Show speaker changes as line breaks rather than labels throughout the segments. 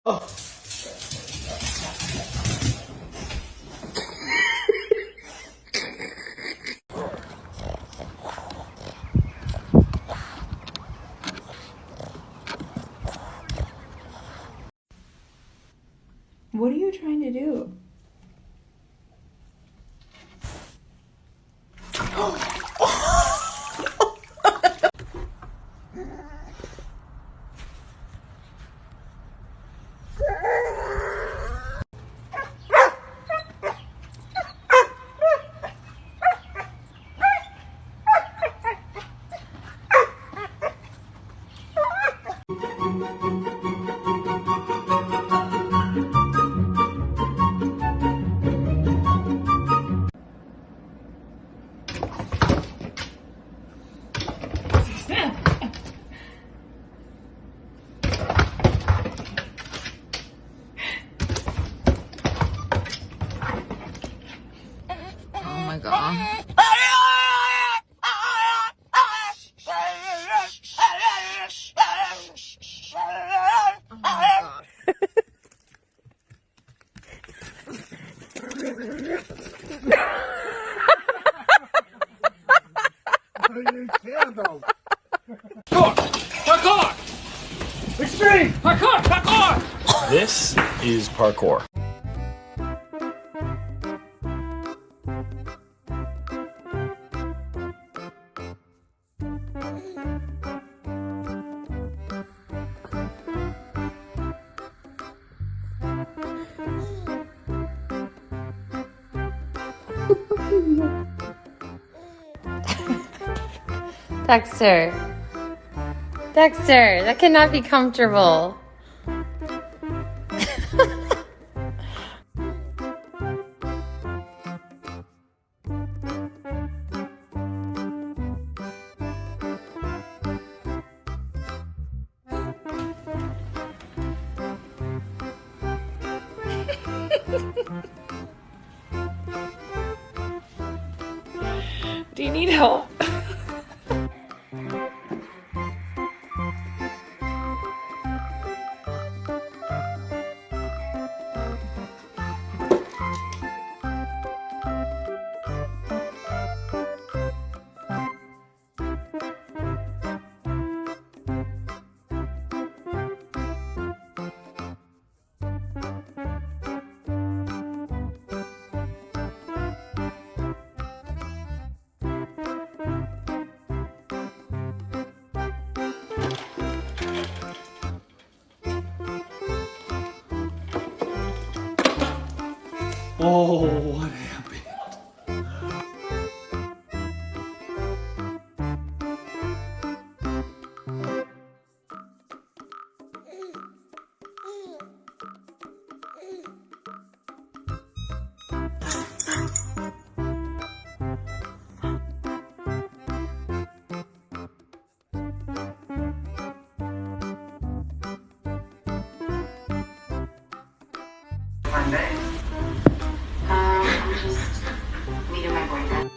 Oh.
What are you trying to do?
Oh my god.
You can't though.
Parkour! Extreme! Parkour! Parkour!
This is parkour.
Dexter. Dexter, that cannot be comfortable.
Do you need help?
Oh, what happened?
Monday. I'm just meeting my boyfriend.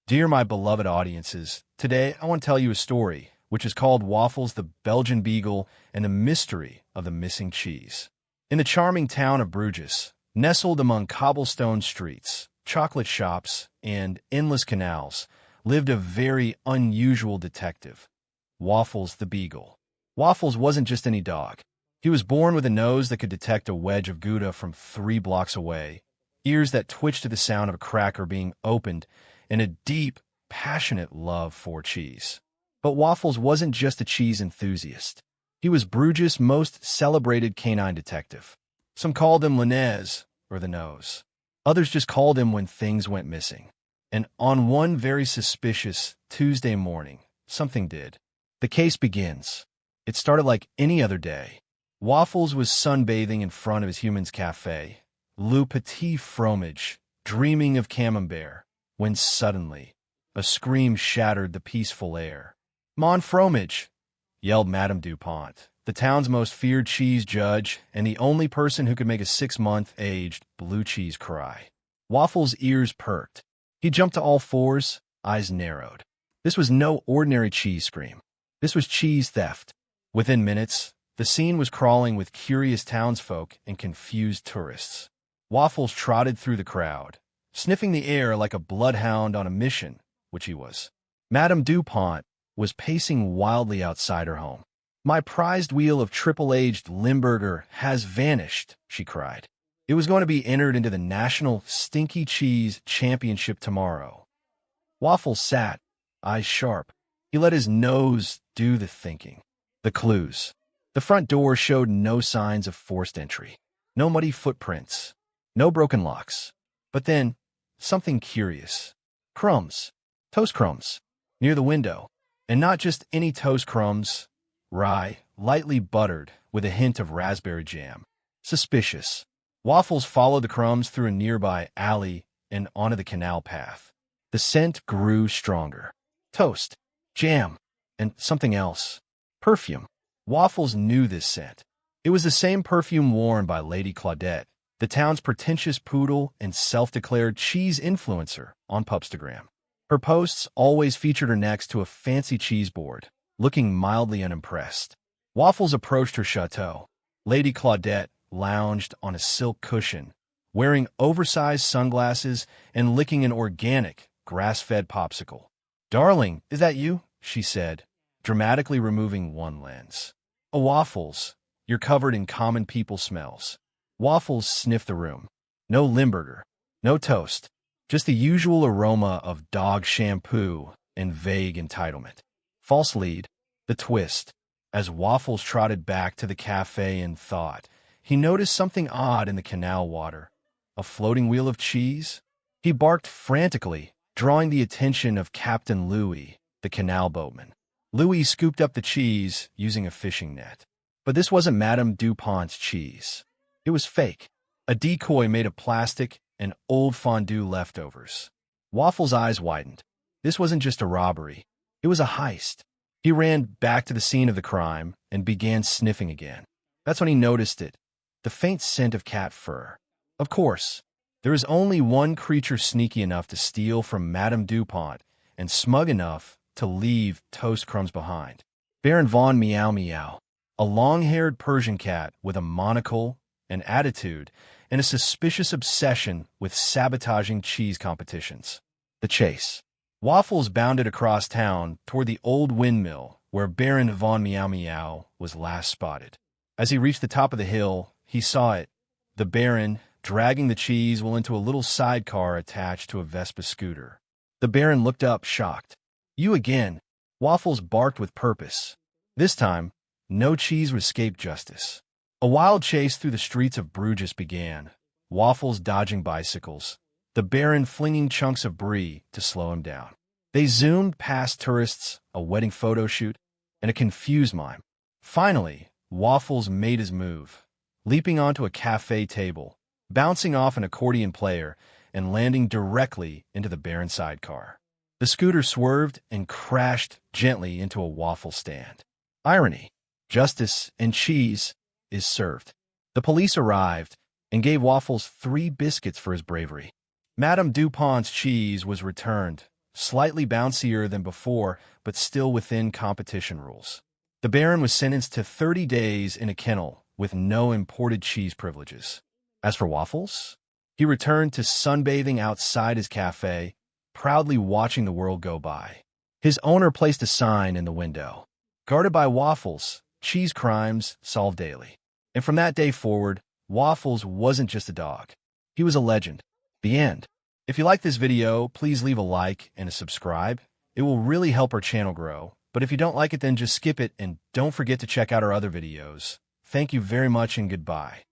Dear my beloved audiences, today I want to tell you a story, which is called Waffles the Belgian Beagle and the Mystery of the Missing Cheese. In the charming town of Bruges, nestled among cobblestone streets, chocolate shops, and endless canals, lived a very unusual detective, Waffles the Beagle. Waffles wasn't just any dog. He was born with a nose that could detect a wedge of Gouda from 3 blocks away, ears that twitched to the sound of a cracker being opened, and a deep, passionate love for cheese. But Waffles wasn't just a cheese enthusiast. He was Bruges' most celebrated canine detective. Some called him Linez, or the Nose. Others just called him when things went missing. And on one very suspicious Tuesday morning, something did. The case begins. It started like any other day. Waffles was sunbathing in front of his human's cafe, Le Petit Fromage, dreaming of camembert, when suddenly a scream shattered the peaceful air. "Mon fromage!" yelled Madame Dupont, the town's most feared cheese judge and the only person who could make a 6-month-aged blue cheese cry. Waffles' ears perked. He jumped to all fours, eyes narrowed. This was no ordinary cheese scream. This was cheese theft. Within minutes, the scene was crawling with curious townsfolk and confused tourists. Waffles trotted through the crowd, sniffing the air like a bloodhound on a mission, which he was. Madame Dupont was pacing wildly outside her home. "My prized wheel of triple-aged Limburger has vanished," she cried. "It was going to be entered into the National Stinky Cheese Championship tomorrow." Waffles sat, eyes sharp. He let his nose do the thinking. The clues. The front door showed no signs of forced entry. No muddy footprints. No broken locks. But then, something curious. Crumbs. Toast crumbs. Near the window. And not just any toast crumbs. Rye, lightly buttered, with a hint of raspberry jam. Suspicious. Waffles followed the crumbs through a nearby alley and onto the canal path. The scent grew stronger. Toast, jam, and something else. Perfume. Waffles knew this scent. It was the same perfume worn by Lady Claudette, the town's pretentious poodle and self-declared cheese influencer on Pupstagram. Her posts always featured her next to a fancy cheese board, looking mildly unimpressed. Waffles approached her chateau. Lady Claudette lounged on a silk cushion, wearing oversized sunglasses and licking an organic, grass-fed popsicle. "Darling, is that you?" she said, dramatically removing one lens. "Oh, Waffles, you're covered in common people smells." Waffles sniffed the room. No Limburger, no toast, just the usual aroma of dog shampoo and vague entitlement. False lead, the twist. As Waffles trotted back to the cafe in thought, he noticed something odd in the canal water. A floating wheel of cheese? He barked frantically, drawing the attention of Captain Louis, the canal boatman. Louis scooped up the cheese using a fishing net. But this wasn't Madame Dupont's cheese. It was fake, a decoy made of plastic and old fondue leftovers. Waffles' eyes widened. This wasn't just a robbery. It was a heist. He ran back to the scene of the crime and began sniffing again. That's when he noticed it, the faint scent of cat fur. Of course, there is only one creature sneaky enough to steal from Madame Dupont and smug enough to leave toast crumbs behind. Baron von Meow Meow, a long-haired Persian cat with a monocle, an attitude, and a suspicious obsession with sabotaging cheese competitions. The chase. Waffles bounded across town toward the old windmill where Baron von Meow Meow was last spotted. As he reached the top of the hill, he saw it, the Baron dragging the cheese well into a little sidecar attached to a Vespa scooter. The Baron looked up, shocked. "You again." Waffles barked with purpose. This time, no cheese would escape justice. A wild chase through the streets of Bruges began, Waffles dodging bicycles, the Baron flinging chunks of brie to slow him down. They zoomed past tourists, a wedding photo shoot, and a confused mime. Finally, Waffles made his move, leaping onto a cafe table, bouncing off an accordion player, and landing directly into the Baron sidecar. The scooter swerved and crashed gently into a waffle stand. Irony. Justice and cheese is served. The police arrived and gave Waffles 3 biscuits for his bravery. Madame Dupont's cheese was returned, slightly bouncier than before, but still within competition rules. The Baron was sentenced to 30 days in a kennel with no imported cheese privileges. As for Waffles, he returned to sunbathing outside his cafe, proudly watching the world go by. His owner placed a sign in the window. Guarded by Waffles, cheese crimes solved daily. And from that day forward, Waffles wasn't just a dog. He was a legend. The end. If you like this video, please leave a like and a subscribe. It will really help our channel grow. But if you don't like it, then just skip it and don't forget to check out our other videos. Thank you very much and goodbye.